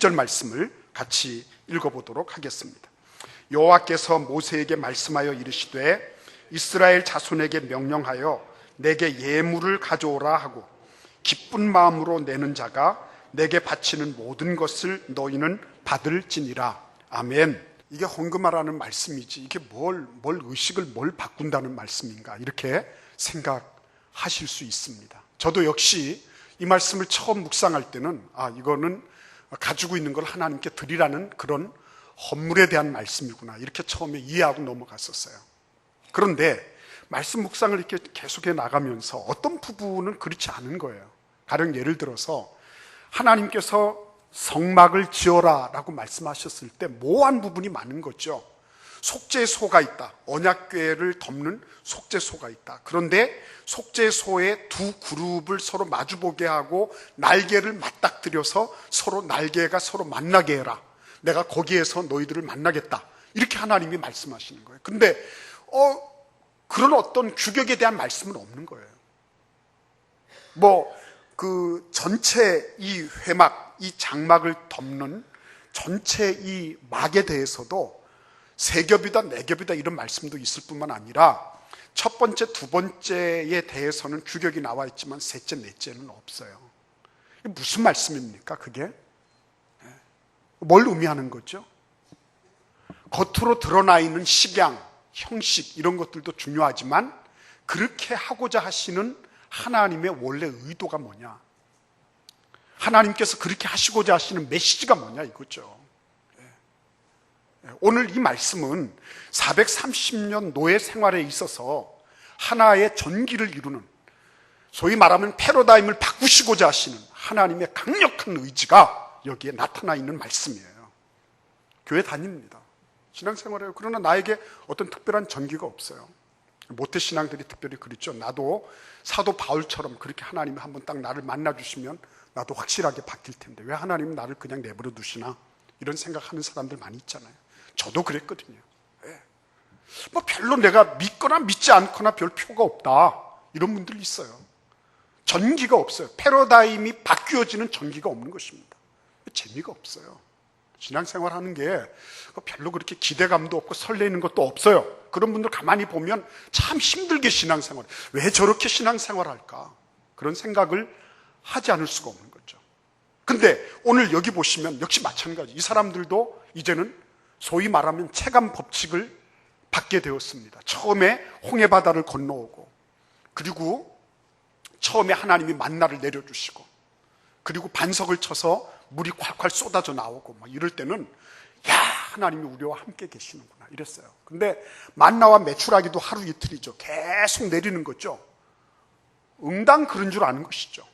2절 말씀을 같이 읽어보도록 하겠습니다. 여호와께서 모세에게 말씀하여 이르시되 이스라엘 자손에게 명령하여 내게 예물을 가져오라 하고 기쁜 마음으로 내는 자가 내게 바치는 모든 것을 너희는 받을지니라. 아멘. 이게 헌금하라는 말씀이지 이게 뭘 의식을 뭘 바꾼다는 말씀인가 이렇게 생각하실 수 있습니다. 저도 역시 이 말씀을 처음 묵상할 때는 이거는 가지고 있는 걸 하나님께 드리라는 그런 헌물에 대한 말씀이구나 이렇게 처음에 이해하고 넘어갔었어요. 그런데 말씀 묵상을 이렇게 계속해 나가면서 어떤 부분은 그렇지 않은 거예요. 가령 예를 들어서 하나님께서 성막을 지어라 라고 말씀하셨을 때 모호한 부분이 많은 거죠. 속죄소가 있다. 언약궤를 덮는 속죄소가 있다. 그런데 속죄소의 두 그룹을 서로 마주보게 하고 날개를 맞닥뜨려서 서로 날개가 서로 만나게 해라. 내가 거기에서 너희들을 만나겠다. 이렇게 하나님이 말씀하시는 거예요. 근데 그런 어떤 규격에 대한 말씀은 없는 거예요. 전체 이 회막, 이 장막을 덮는 전체 이 막에 대해서도 세 겹이다, 네 겹이다 이런 말씀도 있을 뿐만 아니라 첫 번째, 두 번째에 대해서는 규격이 나와 있지만 셋째, 넷째는 없어요. 이게 무슨 말씀입니까, 그게? 뭘 의미하는 거죠? 겉으로 드러나 있는 식양, 형식 이런 것들도 중요하지만 그렇게 하고자 하시는 하나님의 원래 의도가 뭐냐? 하나님께서 그렇게 하시고자 하시는 메시지가 뭐냐 이거죠. 오늘 이 말씀은 430년 노예 생활에 있어서 하나의 전기를 이루는 소위 말하면 패러다임을 바꾸시고자 하시는 하나님의 강력한 의지가 여기에 나타나 있는 말씀이에요. 교회 다닙니다. 신앙생활해요. 그러나 나에게 어떤 특별한 전기가 없어요. 모태신앙들이 특별히 그렇죠. 나도 사도 바울처럼 그렇게 하나님이 한번 딱 나를 만나주시면 나도 확실하게 바뀔 텐데 왜 하나님은 나를 그냥 내버려 두시나 이런 생각하는 사람들 많이 있잖아요. 저도 그랬거든요. 별로 내가 믿거나 믿지 않거나 별 표가 없다 이런 분들이 있어요. 전기가 없어요. 패러다임이 바뀌어지는 전기가 없는 것입니다. 재미가 없어요. 신앙생활 하는 게 별로 그렇게 기대감도 없고 설레는 것도 없어요. 그런 분들 가만히 보면 참 힘들게 신앙생활, 왜 저렇게 신앙생활 할까? 그런 생각을 하지 않을 수가 없는 거죠. 근데 오늘 여기 보시면 역시 마찬가지. 이 사람들도 이제는 소위 말하면 체감 법칙을 받게 되었습니다. 처음에 홍해바다를 건너오고 그리고 처음에 하나님이 만나를 내려주시고 그리고 반석을 쳐서 물이 콸콸 쏟아져 나오고 이럴 때는 하나님이 우리와 함께 계시는구나 이랬어요. 근데 만나와 메추라기도 하루 이틀이죠. 계속 내리는 거죠. 응당 그런 줄 아는 것이죠.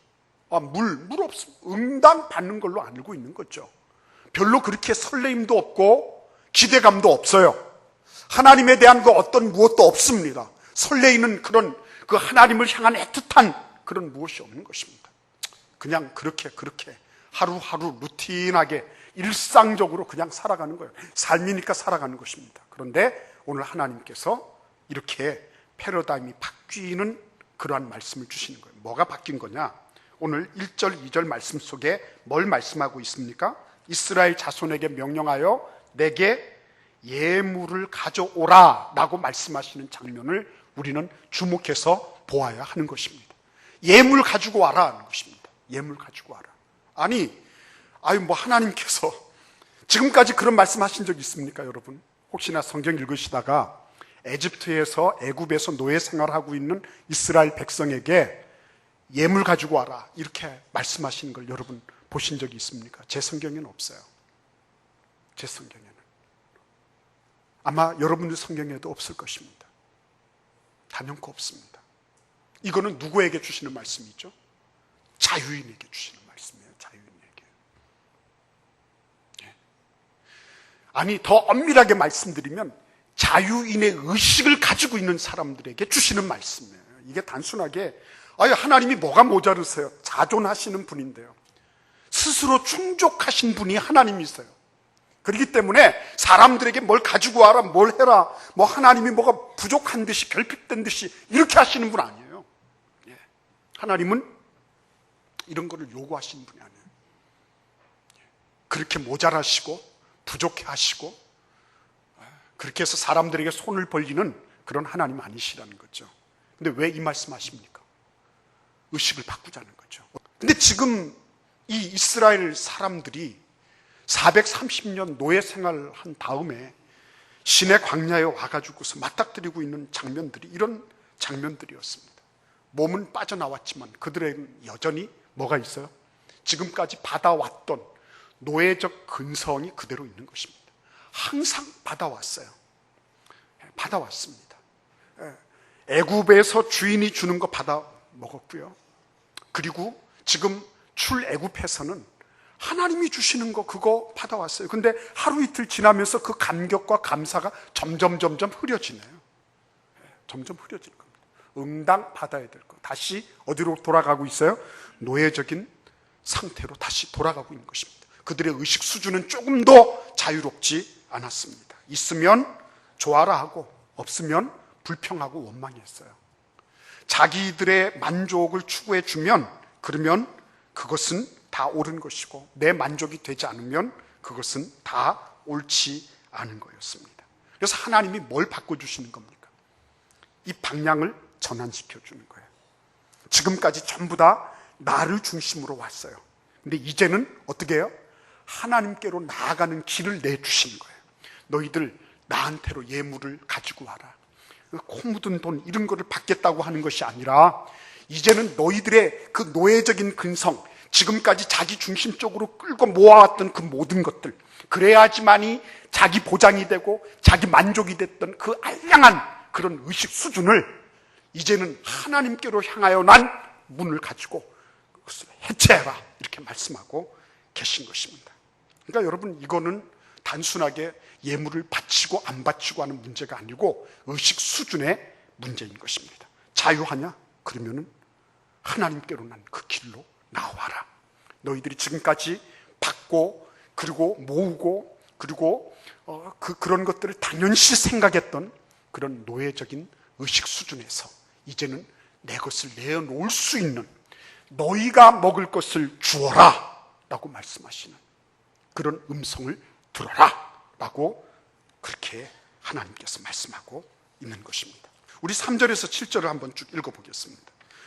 물 없으면 응당 받는 걸로 알고 있는 거죠. 별로 그렇게 설레임도 없고 기대감도 없어요. 하나님에 대한 어떤 무엇도 없습니다. 설레이는 그런 그 하나님을 향한 애틋한 그런 무엇이 없는 것입니다. 그냥 그렇게 하루하루 루틴하게 일상적으로 그냥 살아가는 거예요. 삶이니까 살아가는 것입니다. 그런데 오늘 하나님께서 이렇게 패러다임이 바뀌는 그러한 말씀을 주시는 거예요. 뭐가 바뀐 거냐? 오늘 1절, 2절 말씀 속에 뭘 말씀하고 있습니까? 이스라엘 자손에게 명령하여 내게 예물을 가져오라 라고 말씀하시는 장면을 우리는 주목해서 보아야 하는 것입니다. 예물 가지고 와라 하는 것입니다. 예물 가지고 와라. 하나님께서 지금까지 그런 말씀하신 적 있습니까, 여러분? 혹시나 성경 읽으시다가 애굽에서 노예 생활하고 있는 이스라엘 백성에게 예물 가지고 와라 이렇게 말씀하시는 걸 여러분 보신 적이 있습니까? 제 성경에는 없어요. 제 성경에는. 아마 여러분들 성경에도 없을 것입니다. 단연코 없습니다. 이거는 누구에게 주시는 말씀이죠? 자유인에게 주시는 말씀이에요. 자유인에게. 더 엄밀하게 말씀드리면 자유인의 의식을 가지고 있는 사람들에게 주시는 말씀이에요. 이게 단순하게 하나님이 뭐가 모자르세요? 자존하시는 분인데요. 스스로 충족하신 분이 하나님이세요. 그렇기 때문에 사람들에게 뭘 가지고 와라, 뭘 해라, 하나님이 뭐가 부족한 듯이 결핍된 듯이 이렇게 하시는 분 아니에요. 하나님은 이런 거를 요구하시는 분이 아니에요. 그렇게 모자라시고 부족해 하시고 그렇게 해서 사람들에게 손을 벌리는 그런 하나님 아니시라는 거죠. 근데 왜 이 말씀 하십니까? 의식을 바꾸자는 거죠. 근데 지금 이 이스라엘 사람들이 430년 노예 생활을 한 다음에 시내 광야에 와가지고서 맞닥뜨리고 있는 장면들이 이런 장면들이었습니다. 몸은 빠져나왔지만 그들에게는 여전히 뭐가 있어요? 지금까지 받아왔던 노예적 근성이 그대로 있는 것입니다. 항상 받아왔어요. 받아왔습니다. 애굽에서 주인이 주는 거 받아 먹었고요. 그리고 지금 출애굽에서는 하나님이 주시는 거 그거 받아왔어요. 근데 하루 이틀 지나면서 그 감격과 감사가 점점 흐려지네요. 점점 흐려지는 겁니다. 응당 받아야 될 거. 다시 어디로 돌아가고 있어요? 노예적인 상태로 다시 돌아가고 있는 것입니다. 그들의 의식 수준은 조금 더 자유롭지 않았습니다. 있으면 좋아라 하고 없으면 불평하고 원망했어요. 자기들의 만족을 추구해 주면 그러면 그것은 다 옳은 것이고 내 만족이 되지 않으면 그것은 다 옳지 않은 거였습니다. 그래서 하나님이 뭘 바꿔주시는 겁니까? 이 방향을 전환시켜 주는 거예요. 지금까지 전부 다 나를 중심으로 왔어요. 근데 이제는 어떻게 해요? 하나님께로 나아가는 길을 내주시는 거예요. 너희들 나한테로 예물을 가지고 와라. 코 묻은 돈 이런 거를 받겠다고 하는 것이 아니라 이제는 너희들의 그 노예적인 근성, 지금까지 자기 중심적으로 끌고 모아왔던 그 모든 것들, 그래야지만이 자기 보장이 되고 자기 만족이 됐던 그 알량한 그런 의식 수준을 이제는 하나님께로 향하여 난 문을 가지고 그것을 해체해라 이렇게 말씀하고 계신 것입니다. 그러니까 여러분 이거는 단순하게 예물을 바치고 안 바치고 하는 문제가 아니고 의식 수준의 문제인 것입니다. 자유하냐? 그러면은 하나님께로 난 그 길로 나와라. 너희들이 지금까지 받고 그리고 모으고 그리고 그런 것들을 당연시 생각했던 그런 노예적인 의식 수준에서 이제는 내 것을 내어놓을 수 있는 너희가 먹을 것을 주어라 라고 말씀하시는 그런 음성을 들어라 라고 그렇게 하나님께서 말씀하고 있는 것입니다. 우리 3절에서 7절을 한번 쭉 읽어보겠습니다.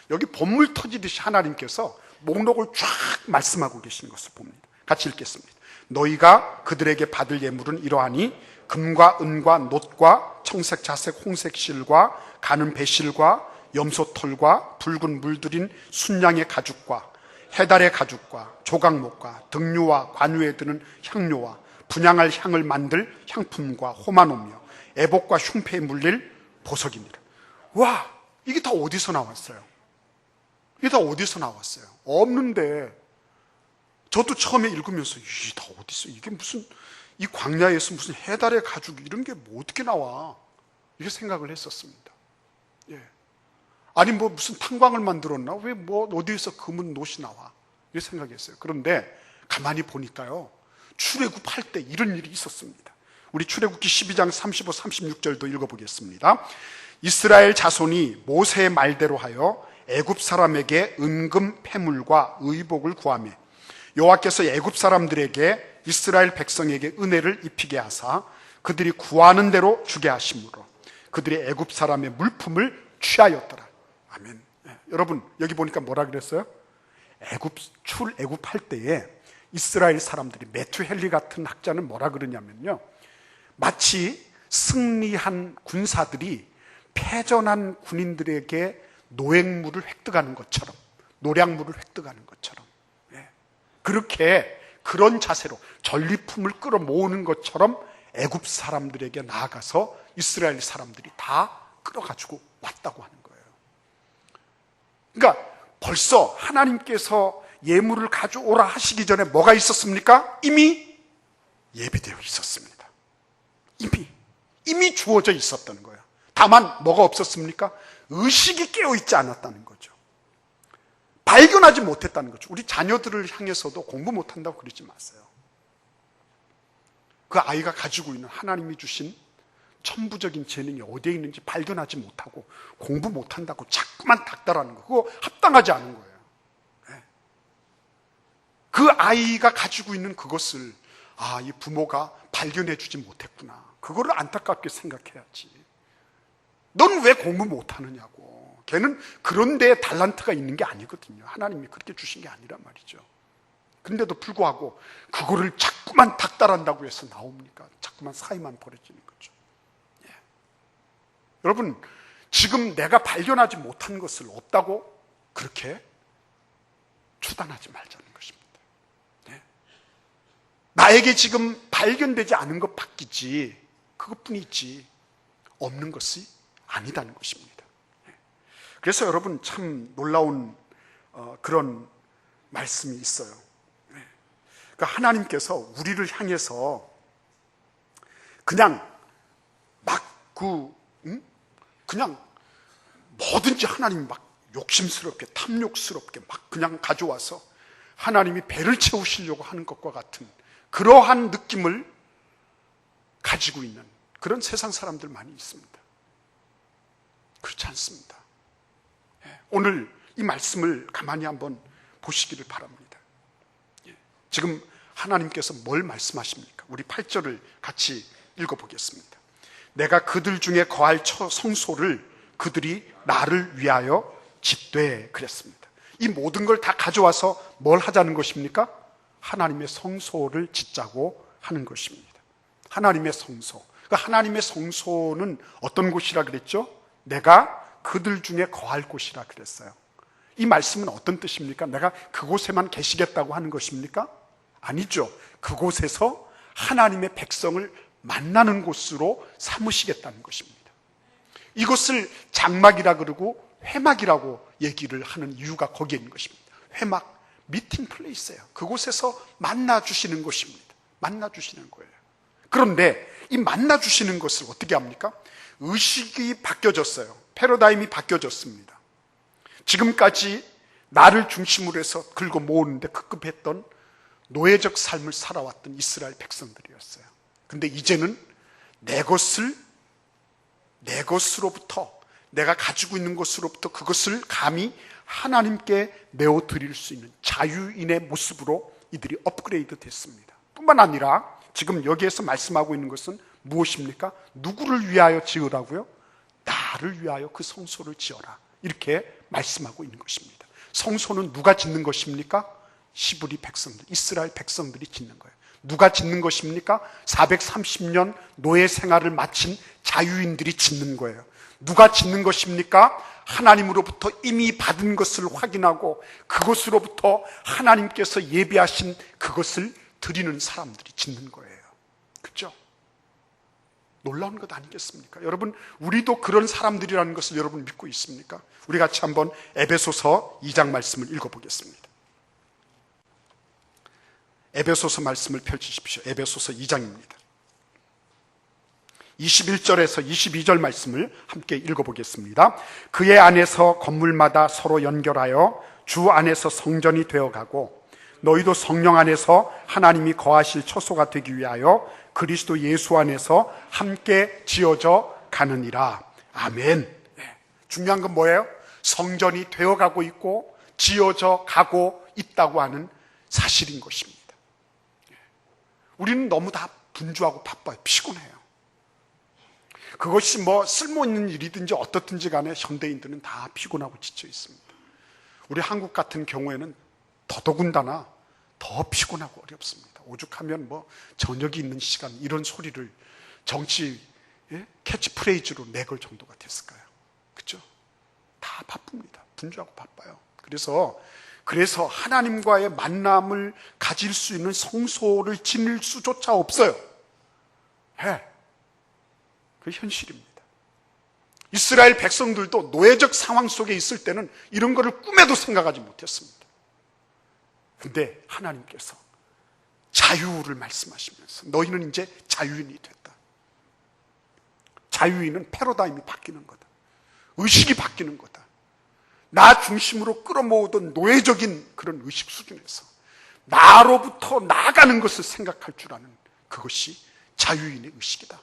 여기 본물 터지듯이 하나님께서 목록을 쫙 말씀하고 계시는 것을 봅니다. 같이 읽겠습니다. 너희가 그들에게 받을 예물은 이러하니 금과 은과 놋과 청색, 자색, 홍색 실과 가는 배실과 염소털과 붉은 물들인 순양의 가죽과 해달의 가죽과 조각목과 등류와 관유에 드는 향료와 분향할 향을 만들 향품과 호마노며 애복과 흉패에 물릴 보석이니라. 와, 이게 다 어디서 나왔어요? 이게 다 어디서 나왔어요? 없는데 저도 처음에 읽으면서 이게 다 어디서 이게 무슨 이 광야에서 무슨 해달의 가죽 이런 게 뭐 어떻게 나와? 이렇게 생각을 했었습니다. 예. 아니 뭐 무슨 탄광을 만들었나? 왜 뭐 어디에서 금은 놋이 나와? 이렇게 생각했어요. 그런데 가만히 보니까요. 출애굽할 때 이런 일이 있었습니다. 우리 출애굽기 12장 35, 36절도 읽어보겠습니다. 이스라엘 자손이 모세의 말대로 하여 애굽 사람에게 은금 패물과 의복을 구하며 여호와께서 애굽 사람들에게 이스라엘 백성에게 은혜를 입히게 하사 그들이 구하는 대로 주게 하심으로 그들이 애굽 사람의 물품을 취하였더라. 아멘. 여러분 여기 보니까 뭐라 그랬어요? 출애굽할 때에 이스라엘 사람들이 메투헬리 같은 학자는 뭐라 그러냐면요, 마치 승리한 군사들이 패전한 군인들에게 노획물을 획득하는 것처럼, 노량물을 획득하는 것처럼, 그렇게 그런 자세로 전리품을 끌어모으는 것처럼 애굽 사람들에게 나아가서 이스라엘 사람들이 다 끌어가지고 왔다고 하는 거예요. 그러니까 벌써 하나님께서 예물을 가져오라 하시기 전에 뭐가 있었습니까? 이미 예비되어 있었습니다. 이미 주어져 있었다는 거예요. 다만 뭐가 없었습니까? 의식이 깨어있지 않았다는 거죠. 발견하지 못했다는 거죠. 우리 자녀들을 향해서도 공부 못한다고 그러지 마세요. 그 아이가 가지고 있는 하나님이 주신 천부적인 재능이 어디에 있는지 발견하지 못하고 공부 못한다고 자꾸만 닥달하는 거, 그거 합당하지 않은 거예요. 그 아이가 가지고 있는 그것을 이 부모가 발견해 주지 못했구나. 그거를 안타깝게 생각해야지. 넌 왜 공부 못하느냐고. 걔는 그런 데에 달란트가 있는 게 아니거든요. 하나님이 그렇게 주신 게 아니란 말이죠. 그런데도 불구하고 그거를 자꾸만 닥달한다고 해서 나옵니까? 자꾸만 사이만 벌어지는 거죠. 예. 여러분, 지금 내가 발견하지 못한 것을 없다고 그렇게 추단하지 말자는 것입니다. 예. 나에게 지금 발견되지 않은 것 밖이지, 그것뿐이지 없는 것이 아니다는 것입니다. 예. 그래서 여러분, 참 놀라운 그런 말씀이 있어요. 그러니까 하나님께서 우리를 향해서 그냥 그냥 뭐든지 하나님이 막 욕심스럽게 탐욕스럽게 막 그냥 가져와서 하나님이 배를 채우시려고 하는 것과 같은 그러한 느낌을 가지고 있는 그런 세상 사람들 많이 있습니다. 그렇지 않습니다. 오늘 이 말씀을 가만히 한번 보시기를 바랍니다. 지금 하나님께서 뭘 말씀하십니까? 우리 8절을 같이 읽어보겠습니다. 내가 그들 중에 거할 성소를 그들이 나를 위하여 짓되 그랬습니다. 이 모든 걸 다 가져와서 뭘 하자는 것입니까? 하나님의 성소를 짓자고 하는 것입니다. 하나님의 성소. 그러니까 하나님의 성소는 어떤 곳이라 그랬죠? 내가 그들 중에 거할 곳이라 그랬어요. 이 말씀은 어떤 뜻입니까? 내가 그곳에만 계시겠다고 하는 것입니까? 아니죠. 그곳에서 하나님의 백성을 만나는 곳으로 삼으시겠다는 것입니다. 이것을 장막이라 그러고 회막이라고 얘기를 하는 이유가 거기에 있는 것입니다. 회막, 미팅 플레이스예요. 그곳에서 만나주시는 것입니다. 만나주시는 거예요. 그런데 이 만나주시는 것을 어떻게 합니까? 의식이 바뀌어졌어요. 패러다임이 바뀌어졌습니다. 지금까지 나를 중심으로 해서 긁어 모으는데 급급했던 노예적 삶을 살아왔던 이스라엘 백성들이었어요. 근데 이제는 내 것으로부터 내가 가지고 있는 것으로부터 그것을 감히 하나님께 내어드릴 수 있는 자유인의 모습으로 이들이 업그레이드 됐습니다. 뿐만 아니라 지금 여기에서 말씀하고 있는 것은 무엇입니까? 누구를 위하여 지으라고요? 나를 위하여 그 성소를 지어라. 이렇게 말씀하고 있는 것입니다. 성소는 누가 짓는 것입니까? 히브리 백성들, 이스라엘 백성들이 짓는 거예요. 누가 짓는 것입니까? 430년 노예 생활을 마친 자유인들이 짓는 거예요. 누가 짓는 것입니까? 하나님으로부터 이미 받은 것을 확인하고 그것으로부터 하나님께서 예비하신 그것을 드리는 사람들이 짓는 거예요. 그렇죠? 놀라운 것 아니겠습니까? 여러분, 우리도 그런 사람들이라는 것을 여러분 믿고 있습니까? 우리 같이 한번 에베소서 2장 말씀을 읽어보겠습니다. 에베소서 말씀을 펼치십시오. 에베소서 2장입니다. 21절에서 22절 말씀을 함께 읽어보겠습니다. 그의 안에서 건물마다 서로 연결하여 주 안에서 성전이 되어가고 너희도 성령 안에서 하나님이 거하실 처소가 되기 위하여 그리스도 예수 안에서 함께 지어져 가느니라. 아멘. 네. 중요한 건 뭐예요? 성전이 되어가고 있고 지어져 가고 있다고 하는 사실인 것입니다. 우리는 너무 다 분주하고 바빠요. 피곤해요. 그것이 뭐 쓸모있는 일이든지 어떻든지 간에 현대인들은 다 피곤하고 지쳐 있습니다. 우리 한국 같은 경우에는 더더군다나 더 피곤하고 어렵습니다. 오죽하면 뭐 저녁이 있는 시간 이런 소리를 정치 캐치프레이즈로 내걸 정도가 됐을까요? 그렇죠? 다 바쁩니다. 분주하고 바빠요. 그래서 하나님과의 만남을 가질 수 있는 성소를 지닐 수조차 없어요. 그 현실입니다. 이스라엘 백성들도 노예적 상황 속에 있을 때는 이런 거를 꿈에도 생각하지 못했습니다. 근데 하나님께서 자유를 말씀하시면서 너희는 이제 자유인이 됐다. 자유인은 패러다임이 바뀌는 거다. 의식이 바뀌는 거다. 나 중심으로 끌어모으던 노예적인 그런 의식 수준에서 나로부터 나아가는 것을 생각할 줄 아는 그것이 자유인의 의식이다.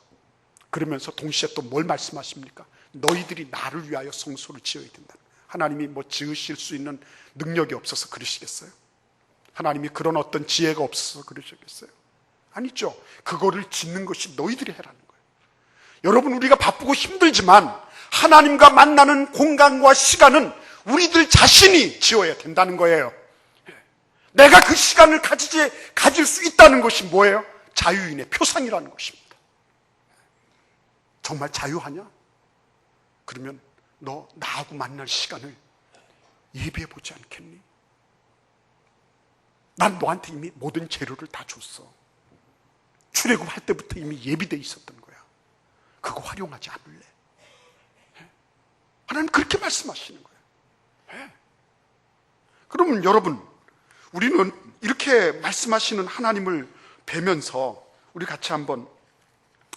그러면서 동시에 또 뭘 말씀하십니까? 너희들이 나를 위하여 성소를 지어야 된다. 하나님이 뭐 지으실 수 있는 능력이 없어서 그러시겠어요? 하나님이 그런 어떤 지혜가 없어서 그러시겠어요? 아니죠. 그거를 짓는 것이 너희들이 해라는 거예요. 여러분, 우리가 바쁘고 힘들지만 하나님과 만나는 공간과 시간은 우리들 자신이 지어야 된다는 거예요. 내가 그 시간을 가질 수 있다는 것이 뭐예요? 자유인의 표상이라는 것입니다. 정말 자유하냐? 그러면 너 나하고 만날 시간을 예비해 보지 않겠니? 난 너한테 이미 모든 재료를 다 줬어. 출애굽할 때부터 이미 예비되어 있었던 거야. 그거 활용하지 않을래? 하나님 그렇게 말씀하시는 거예요. 그러면 여러분, 우리는 이렇게 말씀하시는 하나님을 뵈면서 우리 같이 한번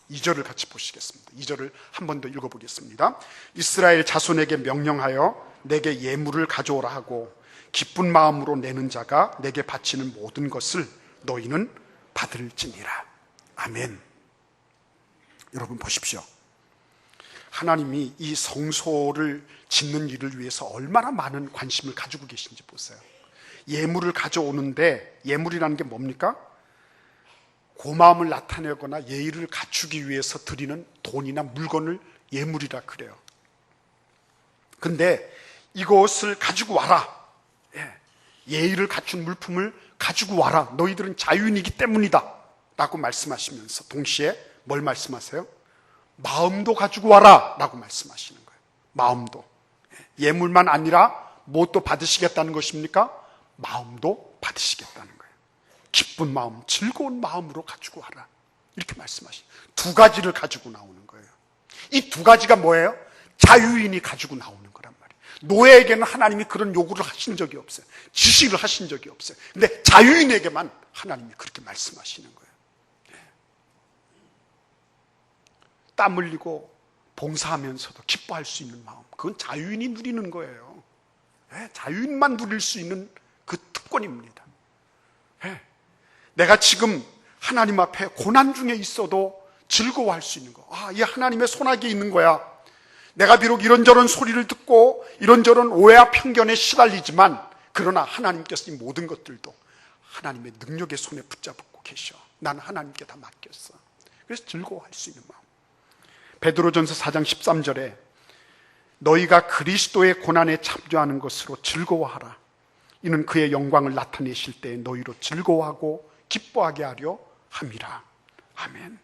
2절을 같이 보시겠습니다. 2절을 한 번 더 읽어보겠습니다. 이스라엘 자손에게 명령하여 내게 예물을 가져오라 하고 기쁜 마음으로 내는 자가 내게 바치는 모든 것을 너희는 받을지니라. 아멘. 여러분 보십시오. 하나님이 이 성소를 짓는 일을 위해서 얼마나 많은 관심을 가지고 계신지 보세요. 예물을 가져오는데, 예물이라는 게 뭡니까? 고마움을 나타내거나 예의를 갖추기 위해서 드리는 돈이나 물건을 예물이라 그래요. 근데 이것을 가지고 와라. 예의를 갖춘 물품을 가지고 와라. 너희들은 자유인이기 때문이다 라고 말씀하시면서 동시에 뭘 말씀하세요? 마음도 가지고 와라 라고 말씀하시는 거예요. 마음도. 예물만 아니라 무엇도 받으시겠다는 것입니까? 마음도 받으시겠다는 거예요. 기쁜 마음, 즐거운 마음으로 가지고 와라. 이렇게 말씀하시죠. 두 가지를 가지고 나오는 거예요. 이 두 가지가 뭐예요? 자유인이 가지고 나오는 거란 말이에요. 노예에게는 하나님이 그런 요구를 하신 적이 없어요. 지시를 하신 적이 없어요. 근데 자유인에게만 하나님이 그렇게 말씀하시는 거예요. 땀 흘리고 봉사하면서도 기뻐할 수 있는 마음, 그건 자유인이 누리는 거예요. 자유인만 누릴 수 있는 그 특권입니다. 내가 지금 하나님 앞에 고난 중에 있어도 즐거워할 수 있는 거. 이 하나님의 손아귀에 있는 거야. 내가 비록 이런저런 소리를 듣고 이런저런 오해와 편견에 시달리지만 그러나 하나님께서 이 모든 것들도 하나님의 능력의 손에 붙잡고 계셔. 난 하나님께 다 맡겼어. 그래서 즐거워할 수 있는 마음. 베드로전서 4장 13절에 너희가 그리스도의 고난에 참여하는 것으로 즐거워하라. 이는 그의 영광을 나타내실 때에 너희로 즐거워하고 기뻐하게 하려 함이라. 아멘.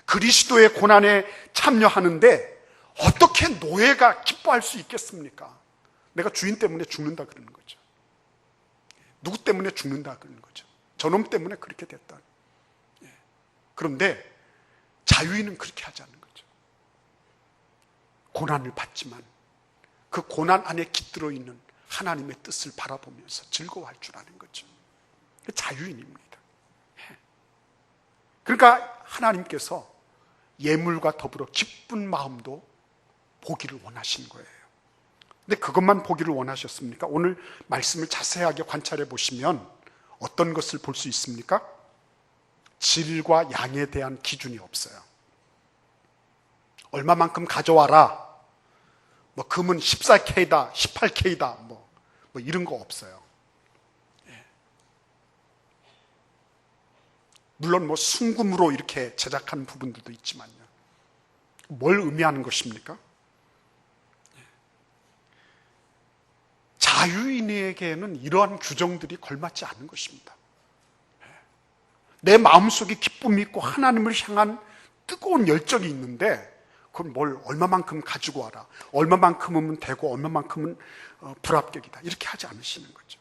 그리스도의 고난에 참여하는데 어떻게 노예가 기뻐할 수 있겠습니까? 내가 주인 때문에 죽는다 그러는 거죠. 누구 때문에 죽는다 그러는 거죠. 저놈 때문에 그렇게 됐다. 그런데 자유인은 그렇게 하지 않는 거죠. 고난을 받지만 그 고난 안에 깃들어 있는 하나님의 뜻을 바라보면서 즐거워할 줄 아는 거죠. 자유인입니다. 그러니까 하나님께서 예물과 더불어 기쁜 마음도 보기를 원하신 거예요. 근데 그것만 보기를 원하셨습니까? 오늘 말씀을 자세하게 관찰해 보시면 어떤 것을 볼 수 있습니까? 질과 양에 대한 기준이 없어요. 얼마만큼 가져와라. 금은 14K다, 18K다, 뭐 이런 거 없어요. 물론 순금으로 이렇게 제작한 부분들도 있지만요. 뭘 의미하는 것입니까? 자유인에게는 이러한 규정들이 걸맞지 않은 것입니다. 내 마음속에 기쁨이 있고 하나님을 향한 뜨거운 열정이 있는데 그건 얼마만큼 가지고 와라. 얼마만큼은 되고 얼마만큼은 불합격이다. 이렇게 하지 않으시는 거죠.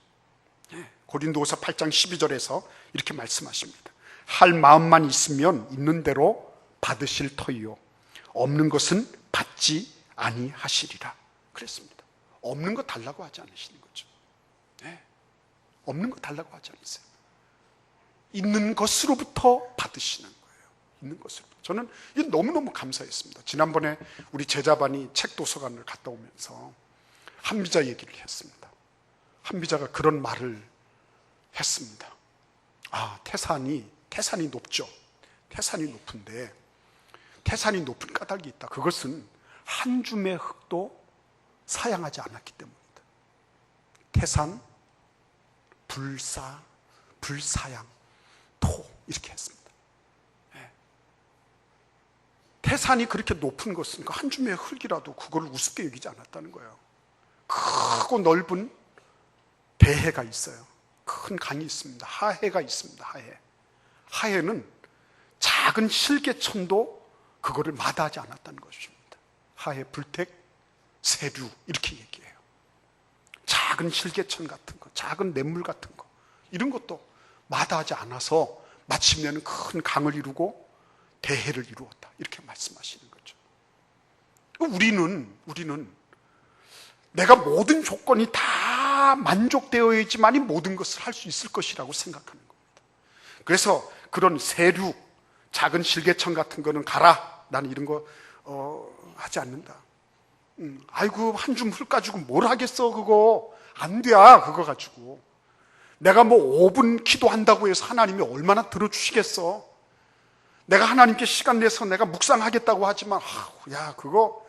고린도후서 8장 12절에서 이렇게 말씀하십니다. 할 마음만 있으면 있는 대로 받으실 터이요 없는 것은 받지 아니하시리라 그랬습니다. 없는 거 달라고 하지 않으시는 거죠. 없는 거 달라고 하지 않으세요. 있는 것으로부터 받으시는 거예요. 있는 것으로부터. 저는 이게 너무너무 감사했습니다. 지난번에 우리 제자반이 책 도서관을 갔다 오면서 한비자 얘기를 했습니다. 한비자가 그런 말을 했습니다. 태산이 높죠. 태산이 높은데 태산이 높은 까닭이 있다. 그것은 한 줌의 흙도 사양하지 않았기 때문이다. 태산, 불사, 불사양, 토 이렇게 했습니다. 태산이 그렇게 높은 것은 그 한 줌의 흙이라도 그걸 우습게 여기지 않았다는 거예요. 크고 넓은 대해가 있어요. 큰 강이 있습니다. 하해가 있습니다. 하해는 작은 실개천도 그거를 마다하지 않았다는 것입니다. 하해, 불택, 세류 이렇게 얘기해요. 작은 실개천 같은 거, 작은 냇물 같은 거 이런 것도 마다하지 않아서 마침내는 큰 강을 이루고 대해를 이루었다 이렇게 말씀하시는 거죠. 우리는 내가 모든 조건이 다 만족되어야지만이 모든 것을 할 수 있을 것이라고 생각하는 겁니다. 그래서 그런 세류, 작은 실개천 같은 거는 가라. 나는 이런 거 하지 않는다. 아이고 한 줌 흙 가지고 뭘 하겠어. 그거 안 돼. 그거 가지고 내가 뭐 5분 기도한다고 해서 하나님이 얼마나 들어주시겠어. 내가 하나님께 시간 내서 내가 묵상하겠다고 하지만 야 그거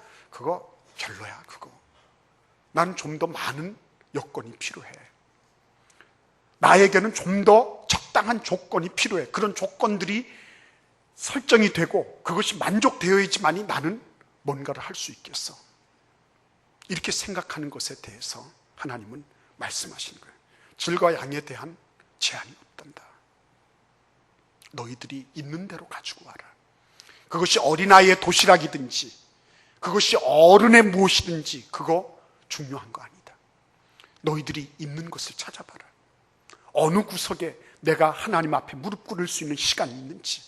별로야. 그거 나는 좀 더 많은 여건이 필요해. 나에게는 좀 더 적당한 조건이 필요해. 그런 조건들이 설정이 되고 그것이 만족되어야지만이 나는 뭔가를 할 수 있겠어. 이렇게 생각하는 것에 대해서 하나님은 말씀하시는 거예요. 질과 양에 대한 제한이 없단다. 너희들이 있는 대로 가지고 와라. 그것이 어린아이의 도시락이든지 그것이 어른의 무엇이든지 그거 중요한 거 아니다. 너희들이 있는 것을 찾아봐라. 어느 구석에 내가 하나님 앞에 무릎 꿇을 수 있는 시간이 있는지,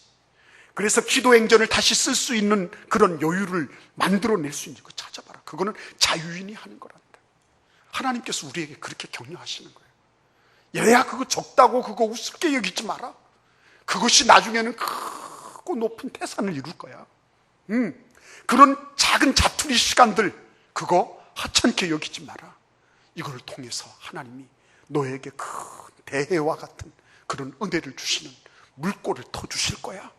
그래서 기도행전을 다시 쓸 수 있는 그런 여유를 만들어낼 수 있는 거 찾아봐라. 그거는 자유인이 하는 거란다. 하나님께서 우리에게 그렇게 격려하시는 거예요. 얘야 그거 적다고 그거 우습게 여기지 마라. 그것이 나중에는 크고 높은 태산을 이룰 거야. 그런 작은 자투리 시간들 그거 하찮게 여기지 마라. 이걸 통해서 하나님이 너에게 큰 대해와 같은 그런 은혜를 주시는 물꼬를 터주실 거야.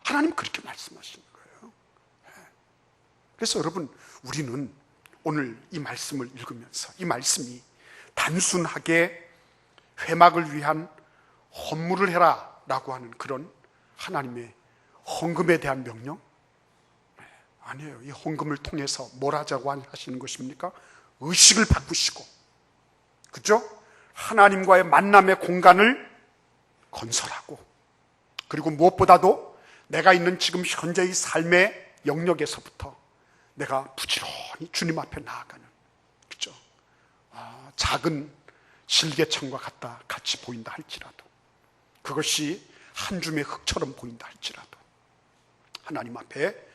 하나님 그렇게 말씀하시는 거예요. 그래서 여러분 우리는 오늘 이 말씀을 읽으면서 이 말씀이 단순하게 회막을 위한 헌물을 해라 라고 하는 그런 하나님의 헌금에 대한 명령? 아니에요. 이 헌금을 통해서 뭘 하자고 하시는 것입니까? 의식을 바꾸시고, 그죠? 하나님과의 만남의 공간을 건설하고, 그리고 무엇보다도 내가 있는 지금 현재의 삶의 영역에서부터 내가 부지런히 주님 앞에 나아가는, 그죠? 작은 실개천과 같이 보인다 할지라도, 그것이 한 줌의 흙처럼 보인다 할지라도, 하나님 앞에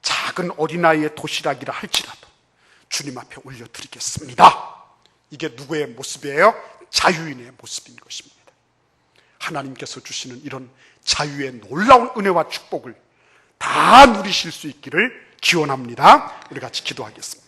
작은 어린아이의 도시락이라 할지라도 주님 앞에 올려드리겠습니다. 이게 누구의 모습이에요? 자유인의 모습인 것입니다. 하나님께서 주시는 이런 자유의 놀라운 은혜와 축복을 다 누리실 수 있기를 기원합니다. 우리 같이 기도하겠습니다.